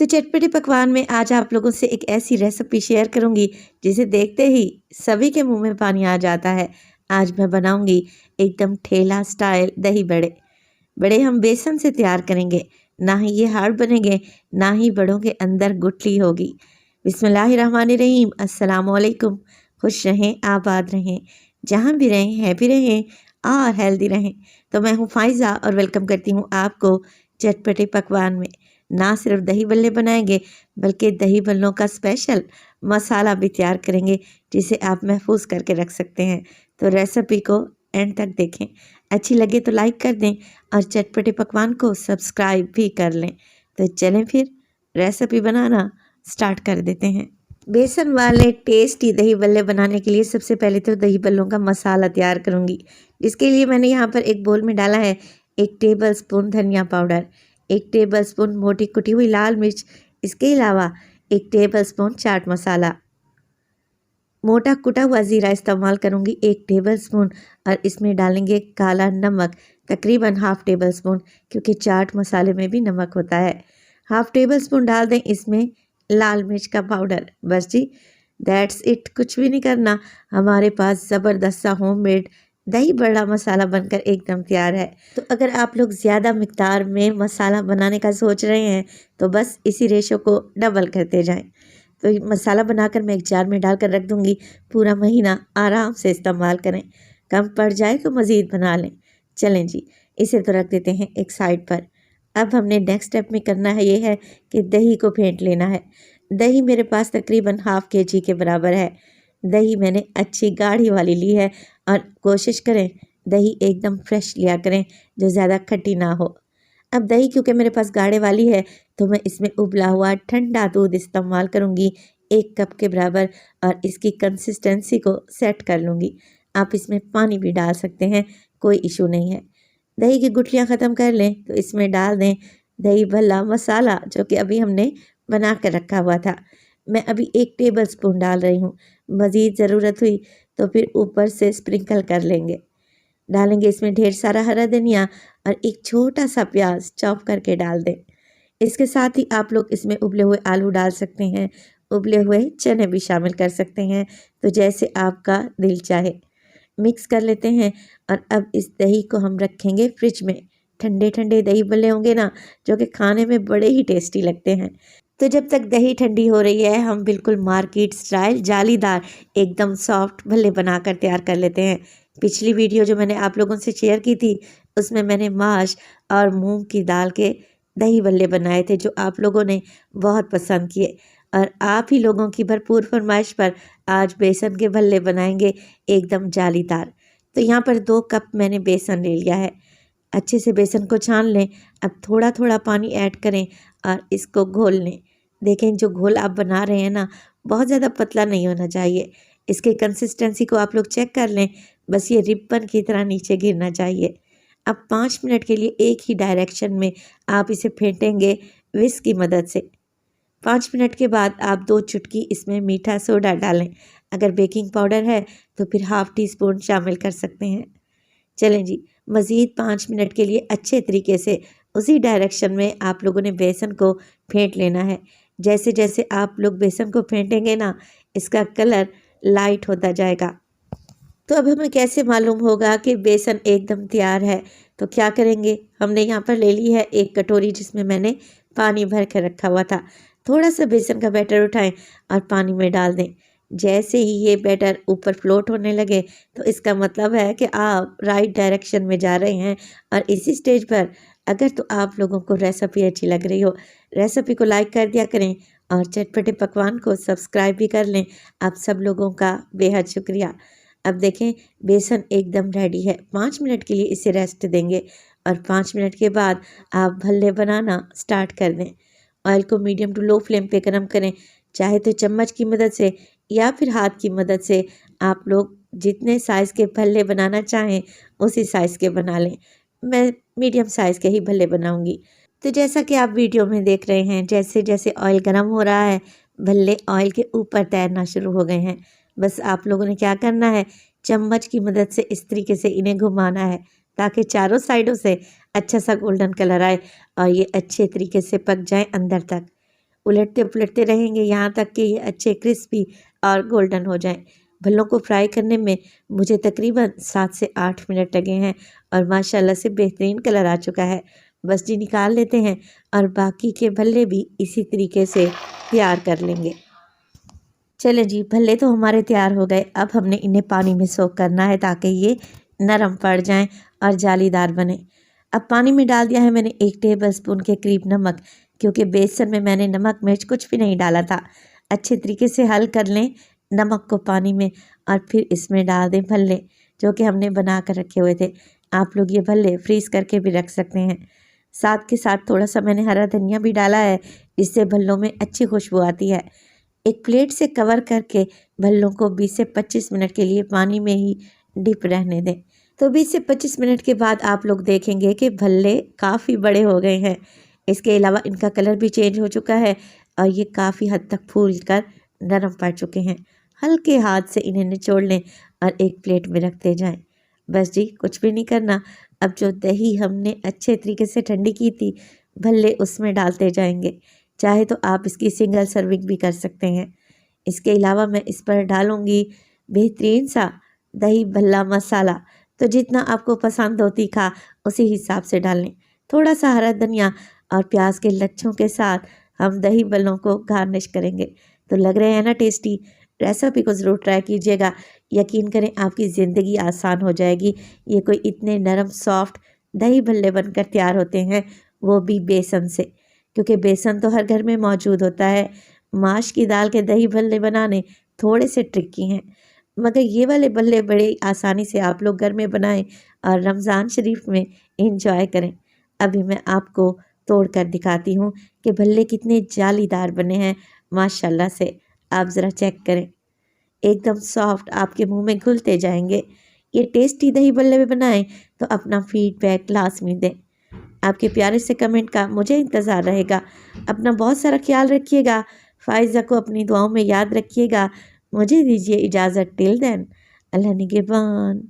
तो चटपटे पकवान में आज आप लोगों से एक ऐसी रेसिपी शेयर करूंगी जिसे देखते ही सभी के मुंह में पानी आ जाता है। आज मैं बनाऊंगी एकदम ठेला स्टाइल दही बड़े। बड़े हम बेसन से तैयार करेंगे, ना ही ये हार्ड बनेंगे, ना ही बड़ों के अंदर गुठली होगी। बिस्मिल्लाहिर्रहमानिर्रहीम, अस्सलाम वालेकुम। खुश रहें, आबाद रहें, जहाँ भी रहें हैप्पी रहें और हेल्दी रहें। तो मैं हूँ फ़ाइज़ा और वेलकम करती हूँ आपको चटपटे पकवान में। ना सिर्फ दही बल्ले बनाएंगे बल्कि दही बल्लों का स्पेशल मसाला भी तैयार करेंगे जिसे आप महफूज करके रख सकते हैं। तो रेसिपी को एंड तक देखें, अच्छी लगे तो लाइक कर दें और चटपटे पकवान को सब्सक्राइब भी कर लें। तो चलें फिर रेसिपी बनाना स्टार्ट कर देते हैं। बेसन वाले टेस्टी दही बल्ले बनाने के लिए सबसे पहले तो दही बल्लों का मसाला तैयार करूंगी। इसके लिए मैंने यहाँ पर एक बोल में डाला है 1 टेबल स्पून धनिया पाउडर, 1 टेबल स्पून मोटी कुटी हुई लाल मिर्च, इसके अलावा 1 टेबल स्पून चाट मसाला, मोटा कुटा हुआ ज़ीरा इस्तेमाल करूंगी 1 टेबल स्पून, और इसमें डालेंगे काला नमक तकरीबन हाफ़ टेबल स्पून, क्योंकि चाट मसाले में भी नमक होता है। हाफ़ टेबल स्पून डाल दें इसमें लाल मिर्च का पाउडर। बस जी, दैट्स इट, कुछ भी नहीं करना। हमारे पास ज़बरदस्त सा होममेड दही बड़ा मसाला बनकर एकदम तैयार है। तो अगर आप लोग ज़्यादा मिकदार में मसाला बनाने का सोच रहे हैं तो बस इसी रेशो को डबल करते जाएं। तो ये मसाला बनाकर मैं एक जार में डालकर रख दूंगी, पूरा महीना आराम से इस्तेमाल करें। कम पड़ जाए तो मज़ीद बना लें। चलें जी, इसे तो रख देते हैं एक साइड पर। अब हमने नेक्स्ट स्टेप में करना है ये है कि दही को फेंट लेना है। दही मेरे पास तकरीबन हाफ़ केजी के बराबर है। दही मैंने अच्छी गाढ़ी वाली ली है और कोशिश करें दही एकदम फ्रेश लिया करें जो ज़्यादा खट्टी ना हो। अब दही क्योंकि मेरे पास गाढ़े वाली है तो मैं इसमें उबला हुआ ठंडा दूध इस्तेमाल करूँगी 1 कप के बराबर, और इसकी कंसिस्टेंसी को सेट कर लूँगी। आप इसमें पानी भी डाल सकते हैं, कोई इशू नहीं है। दही की गुठलियाँ ख़त्म कर लें तो इसमें डाल दें दही भल्ला मसाला जो कि अभी हमने बना कर रखा हुआ था। मैं अभी 1 टेबल स्पून डाल रही हूँ, मज़ीद ज़रूरत हुई तो फिर ऊपर से स्प्रिंकल कर लेंगे। डालेंगे इसमें ढेर सारा हरा धनिया और एक छोटा सा प्याज चॉप करके डाल दें। इसके साथ ही आप लोग इसमें उबले हुए आलू डाल सकते हैं, उबले हुए चने भी शामिल कर सकते हैं, तो जैसे आपका दिल चाहे। मिक्स कर लेते हैं और अब इस दही को हम रखेंगे फ्रिज में। ठंडे ठंडे दही भल्ले होंगे ना जो कि खाने में बड़े ही टेस्टी लगते हैं। तो जब तक दही ठंडी हो रही है हम बिल्कुल मार्केट स्टाइल जालीदार एकदम सॉफ्ट भल्ले बनाकर तैयार कर लेते हैं। पिछली वीडियो जो मैंने आप लोगों से शेयर की थी उसमें मैंने माश और मूंग की दाल के दही भल्ले बनाए थे जो आप लोगों ने बहुत पसंद किए, और आप ही लोगों की भरपूर फरमाइश पर आज बेसन के भल्ले बनाएंगे एकदम जालीदार। तो यहाँ पर 2 कप मैंने बेसन ले लिया है। अच्छे से बेसन को छान लें। अब थोड़ा थोड़ा पानी ऐड करें और इसको घोल लें। देखें जो घोल आप बना रहे हैं ना बहुत ज़्यादा पतला नहीं होना चाहिए। इसके कंसिस्टेंसी को आप लोग चेक कर लें, बस ये रिबन की तरह नीचे गिरना चाहिए। अब 5 मिनट के लिए एक ही डायरेक्शन में आप इसे फेंटेंगे विस्क की मदद से। 5 मिनट के बाद आप 2 चुटकी इसमें मीठा सोडा डालें। अगर बेकिंग पाउडर है तो फिर हाफ़ टी स्पून शामिल कर सकते हैं। चलें जी, मज़ीद 5 मिनट के लिए अच्छे तरीके से उसी डायरेक्शन में आप लोगों ने बेसन को फेंट लेना है। जैसे जैसे आप लोग बेसन को फेंटेंगे ना इसका कलर लाइट होता जाएगा। तो अब हमें कैसे मालूम होगा कि बेसन एकदम तैयार है? तो क्या करेंगे, हमने यहाँ पर ले ली है 1 कटोरी जिसमें मैंने पानी भर कर रखा हुआ था। थोड़ा सा बेसन का बैटर उठाएं और पानी में डाल दें। जैसे ही ये बैटर ऊपर फ्लोट होने लगे तो इसका मतलब है कि आप राइट डायरेक्शन में जा रहे हैं। और इसी स्टेज पर अगर तो आप लोगों को रेसिपी अच्छी लग रही हो, रेसिपी को लाइक कर दिया करें और चटपटे पकवान को सब्सक्राइब भी कर लें। आप सब लोगों का बेहद शुक्रिया। अब देखें बेसन एकदम रेडी है। 5 मिनट के लिए इसे रेस्ट देंगे और 5 मिनट के बाद आप भल्ले बनाना स्टार्ट कर दें। ऑयल को मीडियम टू लो फ्लेम पे गरम करें। चाहे तो चम्मच की मदद से या फिर हाथ की मदद से आप लोग जितने साइज़ के भल्ले बनाना चाहें उसी साइज़ के बना लें। मैं मीडियम साइज़ के ही भल्ले बनाऊंगी। तो जैसा कि आप वीडियो में देख रहे हैं जैसे जैसे ऑयल गर्म हो रहा है भल्ले ऑयल के ऊपर तैरना शुरू हो गए हैं। बस आप लोगों ने क्या करना है, चम्मच की मदद से इस तरीके से इन्हें घुमाना है ताकि चारों साइडों से अच्छा सा गोल्डन कलर आए और ये अच्छे तरीके से पक जाए अंदर तक। उलटते पुलटते रहेंगे यहाँ तक कि ये अच्छे क्रिस्पी और गोल्डन हो जाएं। भल्लों को फ्राई करने में मुझे तकरीबन 7 से 8 मिनट लगे हैं और माशाल्लाह से बेहतरीन कलर आ चुका है। बस जी निकाल लेते हैं और बाकी के भल्ले भी इसी तरीके से तैयार कर लेंगे। चले जी, भल्ले तो हमारे तैयार हो गए। अब हमने इन्हें पानी में सोक करना है ताकि ये नरम पड़ जाएं और जालीदार बने। अब पानी में डाल दिया है मैंने 1 टेबल स्पून के करीब नमक, क्योंकि बेसन में मैंने नमक मिर्च कुछ भी नहीं डाला था। अच्छे तरीके से हल कर लें नमक को पानी में और फिर इसमें डाल दें भल्ले जो कि हमने बना कर रखे हुए थे। आप लोग ये भल्ले फ्रीज़ करके भी रख सकते हैं। साथ के साथ थोड़ा सा मैंने हरा धनिया भी डाला है, इससे भल्लों में अच्छी खुशबू आती है। एक प्लेट से कवर करके भल्लों को 20 से 25 मिनट के लिए पानी में ही डिप रहने दें। तो 20 से 25 मिनट के बाद आप लोग देखेंगे कि भल्ले काफ़ी बड़े हो गए हैं। इसके अलावा इनका कलर भी चेंज हो चुका है और ये काफ़ी हद तक फूल कर नरम पड़ चुके हैं। हल्के हाथ से इन्हें निचोड़ लें और एक प्लेट में रखते जाएं। बस जी, कुछ भी नहीं करना। अब जो दही हमने अच्छे तरीके से ठंडी की थी, भल्ले उसमें डालते जाएंगे। चाहे तो आप इसकी सिंगल सर्विंग भी कर सकते हैं। इसके अलावा मैं इस पर डालूँगी बेहतरीन सा दही भल्ला मसाला। तो जितना आपको पसंद हो तीखा उसी हिसाब से डाल लें। थोड़ा सा हरा धनिया और प्याज के लच्छों के साथ हम दही भल्लों को गार्निश करेंगे। तो लग रहे हैं ना टेस्टी। रेसिपी को ज़रूर ट्राई कीजिएगा। यकीन करें आपकी ज़िंदगी आसान हो जाएगी। ये कोई इतने नरम सॉफ्ट दही भल्ले बनकर तैयार होते हैं, वो भी बेसन से, क्योंकि बेसन तो हर घर में मौजूद होता है। माश की दाल के दही भल्ले बनाने थोड़े से ट्रिकी हैं, मगर ये वाले भल्ले बड़े आसानी से आप लोग घर में बनाएं और रमज़ान शरीफ में इंजॉय करें। अभी मैं आपको तोड़ कर दिखाती हूँ कि भल्ले कितने जालीदार बने हैं माशाल्लाह से। आप ज़रा चेक करें, एकदम सॉफ्ट, आपके मुंह में घुलते जाएंगे। ये टेस्टी दही भल्ले भी बनाएं तो अपना फीडबैक लाजमी दें। आपके प्यारे से कमेंट का मुझे इंतज़ार रहेगा। अपना बहुत सारा ख्याल रखिएगा। फ़ाइज़ा को अपनी दुआओं में याद रखिएगा। मुझे दीजिए इजाज़त। टिल देन, अल्लाह निगहबान।